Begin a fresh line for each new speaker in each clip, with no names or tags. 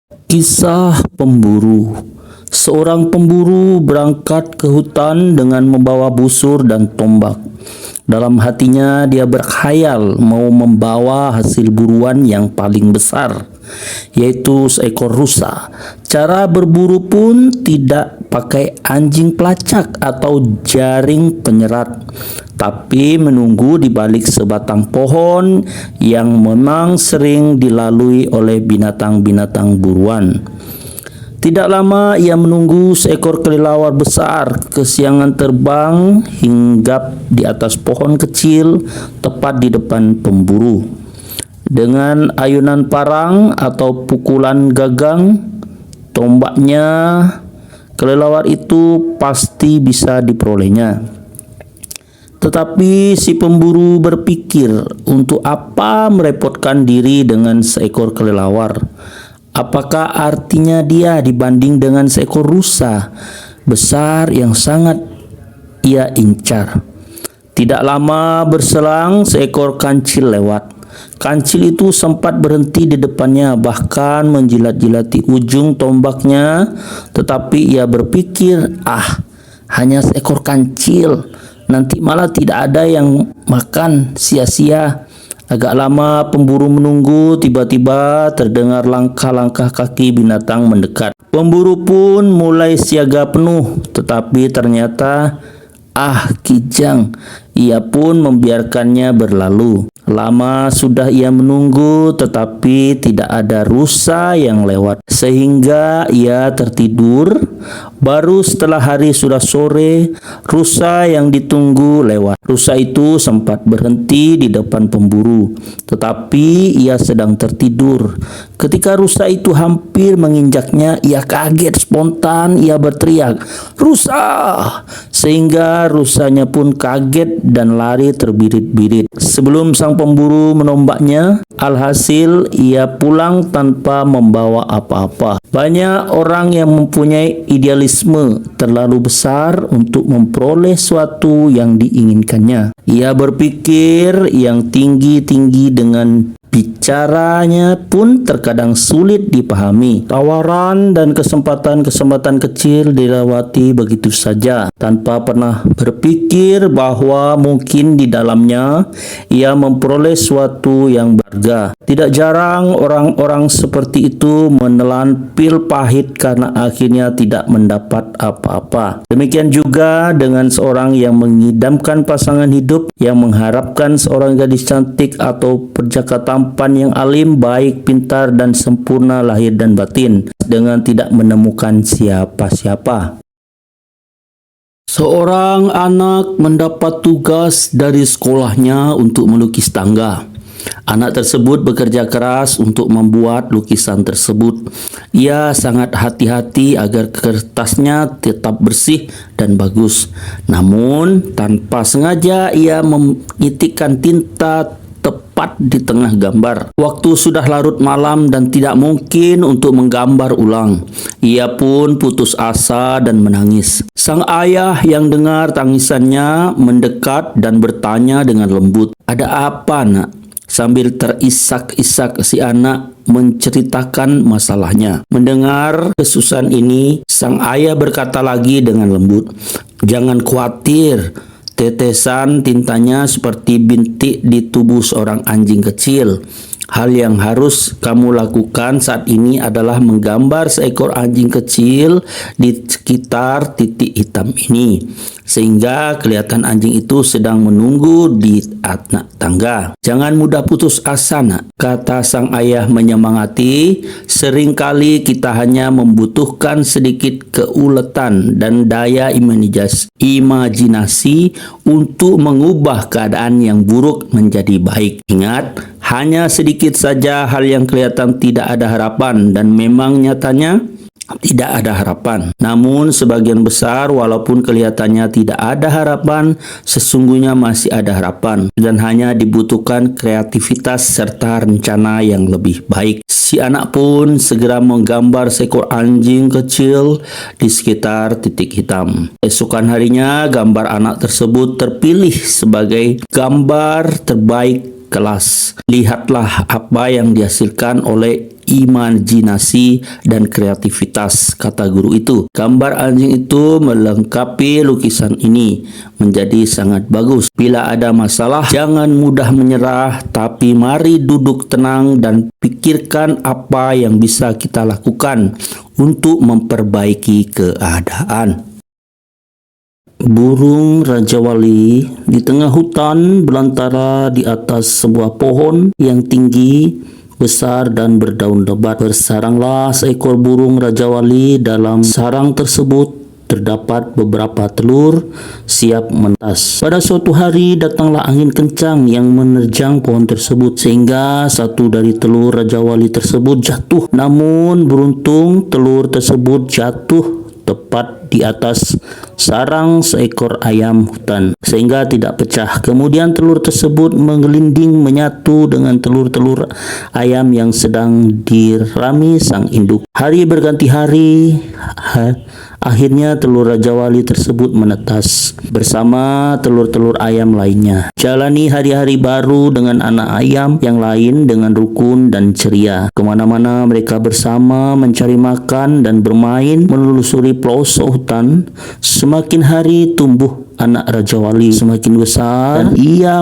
Kisah pemburu. Seorang pemburu berangkat ke hutan dengan membawa busur dan tombak. Dalam hatinya dia berkhayal mau membawa hasil buruan yang paling besar, yaitu seekor rusa. Cara berburu pun tidak pakai anjing pelacak atau jaring penyerat, tapi menunggu di balik sebatang pohon yang memang sering dilalui oleh binatang-binatang buruan. Tidak lama ia menunggu seekor kelelawar besar kesiangan terbang hinggap di atas pohon kecil tepat di depan pemburu. Dengan ayunan parang atau pukulan gagang tombaknya, kelelawar itu pasti bisa diperolehnya. Tetapi si pemburu berpikir, untuk apa merepotkan diri dengan seekor kelelawar? Apakah artinya dia dibanding dengan seekor rusa besar yang sangat ia incar? Tidak lama berselang, seekor kancil lewat. Kancil itu sempat berhenti di depannya, bahkan menjilat-jilati ujung tombaknya. Tetapi ia berpikir, hanya seekor kancil, nanti malah tidak ada yang makan, sia-sia. Agak lama pemburu menunggu, tiba-tiba terdengar langkah-langkah kaki binatang mendekat. Pemburu pun mulai siaga penuh, tetapi ternyata kijang. Ia pun membiarkannya berlalu. Lama sudah ia menunggu, tetapi tidak ada rusa yang lewat, sehingga ia tertidur. Baru setelah hari sudah sore, rusa yang ditunggu lewat. Rusa itu sempat berhenti di depan pemburu, tetapi ia sedang tertidur. Ketika rusa itu hampir menginjaknya, ia kaget. Spontan ia berteriak, "Rusa!" Sehingga rusanya pun kaget dan lari terbirit-birit. Sebelum sang pemburu menombaknya, alhasil ia pulang tanpa membawa apa-apa. Banyak orang yang mempunyai idealisme terlalu besar untuk memperoleh sesuatu yang diinginkannya. Ia berpikir yang tinggi-tinggi dengan bicaranya pun terkadang sulit dipahami. Tawaran dan kesempatan-kesempatan kecil dilewati begitu saja, tanpa pernah berpikir bahwa mungkin di dalamnya ia memperoleh sesuatu yang berharga. Tidak jarang orang-orang seperti itu menelan pil pahit karena akhirnya tidak mendapat apa-apa. Demikian juga dengan seorang yang mengidamkan pasangan hidup, yang mengharapkan seorang gadis cantik atau perjaka tampan yang alim, baik, pintar, dan sempurna lahir dan batin, dengan tidak menemukan siapa-siapa. Seorang anak mendapat tugas dari sekolahnya untuk melukis tangga. Anak tersebut bekerja keras untuk membuat lukisan tersebut. Ia sangat hati-hati agar kertasnya tetap bersih dan bagus. Namun, tanpa sengaja ia menitikkan tinta tepat di tengah gambar. Waktu sudah larut malam dan tidak mungkin untuk menggambar ulang. Ia pun putus asa dan menangis. Sang ayah yang dengar tangisannya mendekat dan bertanya dengan lembut, "Ada apa, Nak?" Sambil terisak-isak si anak menceritakan masalahnya. Mendengar kesusahan ini, sang ayah berkata lagi dengan lembut, "Jangan khawatir. Tetesan tintanya seperti bintik di tubuh seorang anjing kecil. Hal yang harus kamu lakukan saat ini adalah menggambar seekor anjing kecil di sekitar titik hitam ini, sehingga kelihatan anjing itu sedang menunggu di atas tangga. Jangan mudah putus asa, Nak," kata sang ayah menyemangati. "Seringkali kita hanya membutuhkan sedikit keuletan dan daya imajinasi untuk mengubah keadaan yang buruk menjadi baik. Ingat, hanya sedikit saja hal yang kelihatan tidak ada harapan, dan memang nyatanya tidak ada harapan. Namun sebagian besar, walaupun kelihatannya tidak ada harapan, sesungguhnya masih ada harapan, dan hanya dibutuhkan kreativitas serta rencana yang lebih baik." Si anak pun segera menggambar seekor anjing kecil di sekitar titik hitam. Esokan harinya, gambar anak tersebut terpilih sebagai gambar terbaik kelas. Lihatlah apa yang dihasilkan oleh imajinasi dan kreativitas, kata guru itu. Gambar anjing itu melengkapi lukisan ini menjadi sangat bagus. Bila ada masalah, jangan mudah menyerah, tapi mari duduk tenang dan pikirkan apa yang bisa kita lakukan untuk memperbaiki keadaan. Burung Raja Wali di tengah hutan belantara di atas sebuah pohon yang tinggi, besar dan berdaun lebat. Bersaranglah seekor burung Raja Wali. Dalam sarang tersebut terdapat beberapa telur siap menetas. Pada suatu hari datanglah angin kencang yang menerjang pohon tersebut sehingga satu dari telur Raja Wali tersebut jatuh. Namun beruntung telur tersebut jatuh tepat di atas sarang seekor ayam hutan sehingga tidak pecah. Kemudian telur tersebut menggelinding menyatu dengan telur-telur ayam yang sedang dirami sang induk. Hari berganti hari, akhirnya telur Raja Wali tersebut menetas bersama telur-telur ayam lainnya. Jalani hari-hari baru dengan anak ayam yang lain dengan rukun dan ceria. Kemana-mana mereka bersama mencari makan dan bermain menelusuri pelosok hutan. Semakin hari tumbuh anak Raja Wali semakin besar dan ia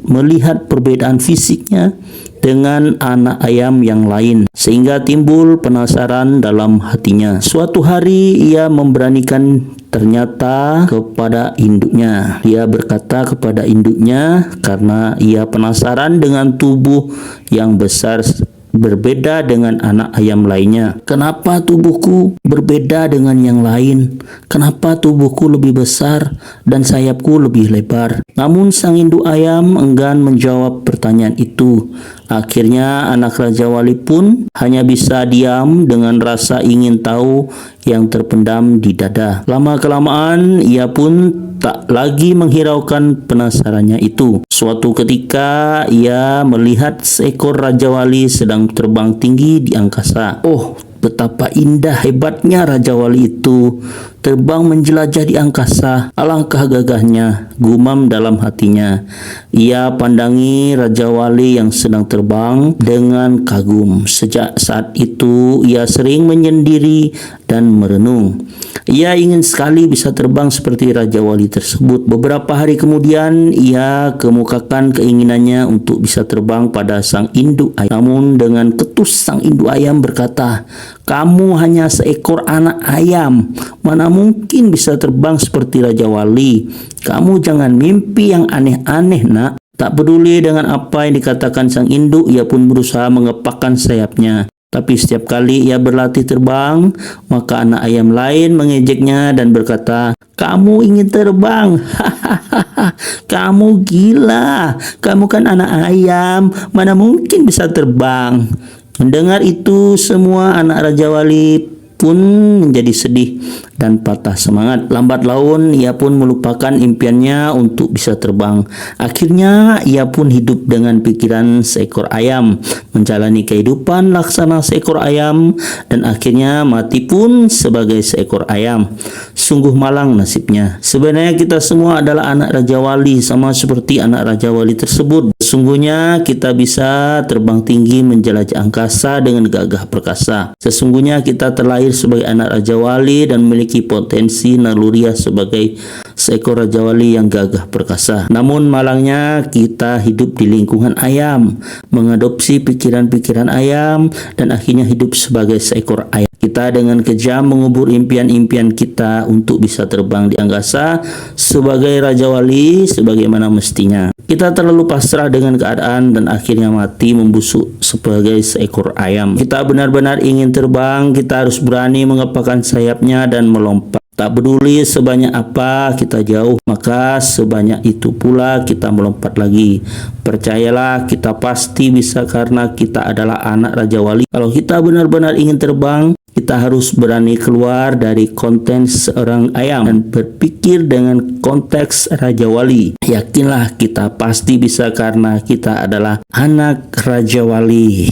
melihat perbedaan fisiknya dengan anak ayam yang lain sehingga timbul penasaran dalam hatinya. Suatu hari ia memberanikan ternyata kepada induknya. Ia berkata kepada induknya karena ia penasaran dengan tubuh yang besar berbeda dengan anak ayam lainnya. Kenapa tubuhku berbeda dengan yang lain? Kenapa tubuhku lebih besar dan sayapku lebih lebar? Namun sang induk ayam enggan menjawab pertanyaan itu. Akhirnya anak Raja Wali pun hanya bisa diam dengan rasa ingin tahu yang terpendam di dada. Lama-kelamaan ia pun tak lagi menghiraukan penasarannya itu. Suatu ketika ia melihat seekor Raja Wali sedang terbang tinggi di angkasa. Oh, betapa indah hebatnya Raja Wali itu, terbang menjelajah di angkasa. Alangkah gagahnya, gumam dalam hatinya. Ia pandangi Raja Wali yang sedang terbang dengan kagum. Sejak saat itu ia sering menyendiri dan merenung. Ia ingin sekali bisa terbang seperti Raja Wali tersebut. Beberapa hari kemudian ia kemukakan keinginannya untuk bisa terbang pada sang induk ayam. Namun dengan ketus sang induk ayam berkata, "Kamu hanya seekor anak ayam, mana mungkin bisa terbang seperti Raja Wali. Kamu jangan mimpi yang aneh-aneh, nak." Tak peduli dengan apa yang dikatakan sang induk, ia pun berusaha mengepakkan sayapnya. Tapi setiap kali ia berlatih terbang, maka anak ayam lain mengejeknya dan berkata, "Kamu ingin terbang? Hahaha, kamu gila. Kamu kan anak ayam, mana mungkin bisa terbang." Mendengar itu, semua anak Raja Wali pun menjadi sedih dan patah semangat. Lambat laun ia pun melupakan impiannya untuk bisa terbang. Akhirnya ia pun hidup dengan pikiran seekor ayam, menjalani kehidupan laksana seekor ayam, dan akhirnya mati pun sebagai seekor ayam. Sungguh malang nasibnya. Sebenarnya kita semua adalah anak Raja Wali, sama seperti anak Raja Wali tersebut. Sesungguhnya kita bisa terbang tinggi menjelajah angkasa dengan gagah perkasa. Sesungguhnya kita terlahir sebagai anak Raja Wali dan memiliki potensi naluriah sebagai seekor Raja Wali yang gagah perkasa. Namun malangnya kita hidup di lingkungan ayam, mengadopsi pikiran-pikiran ayam, dan akhirnya hidup sebagai seekor ayam. Kita dengan kejam mengubur impian-impian kita untuk bisa terbang di angkasa sebagai Raja Wali sebagaimana mestinya. Kita terlalu pasrah dengan keadaan dan akhirnya mati membusuk sebagai seekor ayam. Kita benar-benar ingin terbang, kita harus berani mengepakkan sayapnya dan melompat. Tak peduli sebanyak apa kita jauh, maka sebanyak itu pula kita melompat lagi. Percayalah, kita pasti bisa karena kita adalah anak Raja Wali. Kalau kita benar-benar ingin terbang, kita harus berani keluar dari konteks seorang ayam dan berpikir dengan konteks Raja Wali. Yakinlah, kita pasti bisa karena kita adalah anak Raja Wali.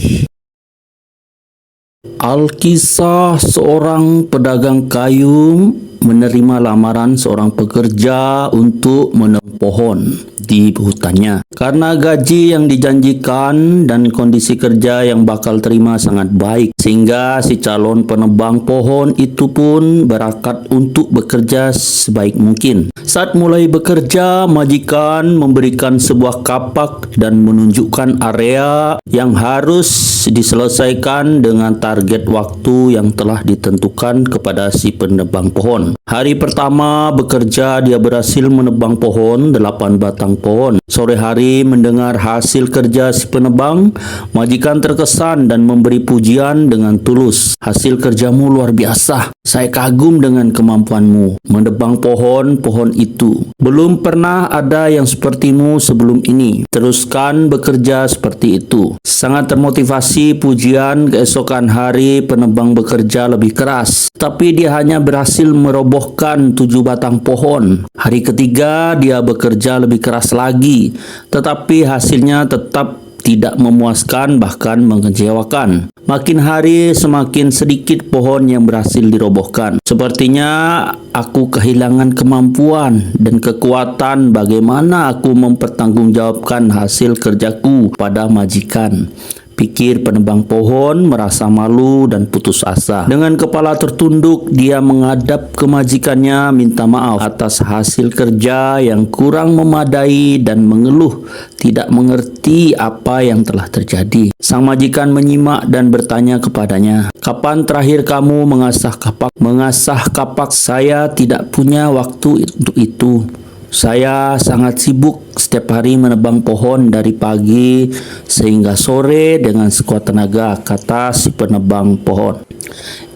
Alkisah seorang pedagang kayu menerima lamaran seorang pekerja untuk menebang pohon di hutannya. Karena gaji yang dijanjikan dan kondisi kerja yang bakal terima sangat baik, sehingga si calon penebang pohon itu pun berakat untuk bekerja sebaik mungkin. Saat mulai bekerja, majikan memberikan sebuah kapak dan menunjukkan area yang harus diselesaikan dengan target waktu yang telah ditentukan kepada si penebang pohon. Hari pertama bekerja, dia berhasil menebang pohon 8 batang pohon. Sore hari mendengar hasil kerja si penebang, majikan terkesan dan memberi pujian dengan tulus. Hasil kerjamu luar biasa. Saya kagum dengan kemampuanmu menebang pohon-pohon itu. Belum pernah ada yang sepertimu sebelum ini. Teruskan bekerja seperti itu. Sangat termotivasi pujian. Keesokan hari penebang bekerja lebih keras, tapi dia hanya berhasil merobohkan 7 batang pohon. Hari ketiga dia bekerja lebih keras lagi, tetapi hasilnya tetap tidak memuaskan, bahkan mengecewakan. Makin hari semakin sedikit pohon yang berhasil dirobohkan. Sepertinya aku kehilangan kemampuan dan kekuatan. Bagaimana aku mempertanggungjawabkan hasil kerjaku pada majikan? Pikir penebang pohon, merasa malu dan putus asa. Dengan kepala tertunduk, dia menghadap ke majikannya minta maaf atas hasil kerja yang kurang memadai dan mengeluh tidak mengerti apa yang telah terjadi. Sang majikan menyimak dan bertanya kepadanya, "Kapan terakhir kamu mengasah kapak?" "Mengasah kapak, saya tidak punya waktu untuk itu. Saya sangat sibuk setiap hari menebang pohon dari pagi sehingga sore dengan sekuat tenaga," kata si penebang pohon.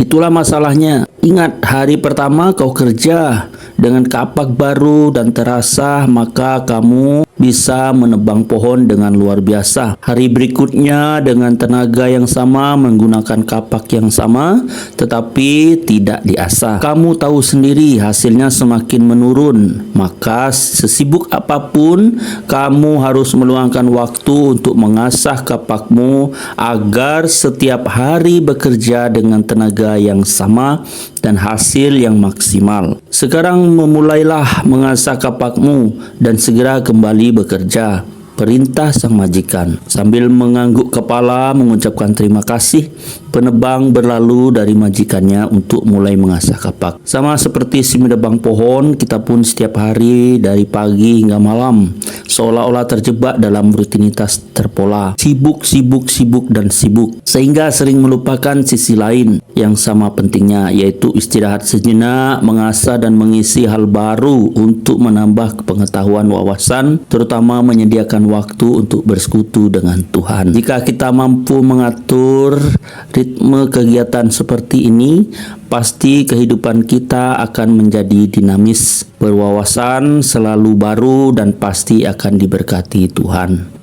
"Itulah masalahnya. Ingat, hari pertama kau kerja dengan kapak baru dan terasa, maka kamu bisa menebang pohon dengan luar biasa. Hari berikutnya dengan tenaga yang sama, menggunakan kapak yang sama, tetapi tidak diasah. Kamu tahu sendiri hasilnya semakin menurun. Maka sesibuk apapun, kamu harus meluangkan waktu untuk mengasah kapakmu agar setiap hari bekerja dengan tenaga yang sama dan hasil yang maksimal. Sekarang memulailah mengasah kapakmu dan segera kembali bekerja," perintah sang majikan. Sambil mengangguk kepala mengucapkan terima kasih, penebang berlalu dari majikannya untuk mulai mengasah kapak. Sama seperti si menebang pohon, kita pun setiap hari dari pagi hingga malam seolah-olah terjebak dalam rutinitas terpola. Sibuk, sibuk, sibuk, dan sibuk. Sehingga sering melupakan sisi lain yang sama pentingnya, yaitu istirahat sejenak, mengasah dan mengisi hal baru untuk menambah pengetahuan wawasan, terutama menyediakan waktu untuk bersekutu dengan Tuhan. Jika kita mampu mengatur ritme kegiatan seperti ini, pasti kehidupan kita akan menjadi dinamis, berwawasan selalu baru, dan pasti akan diberkati Tuhan.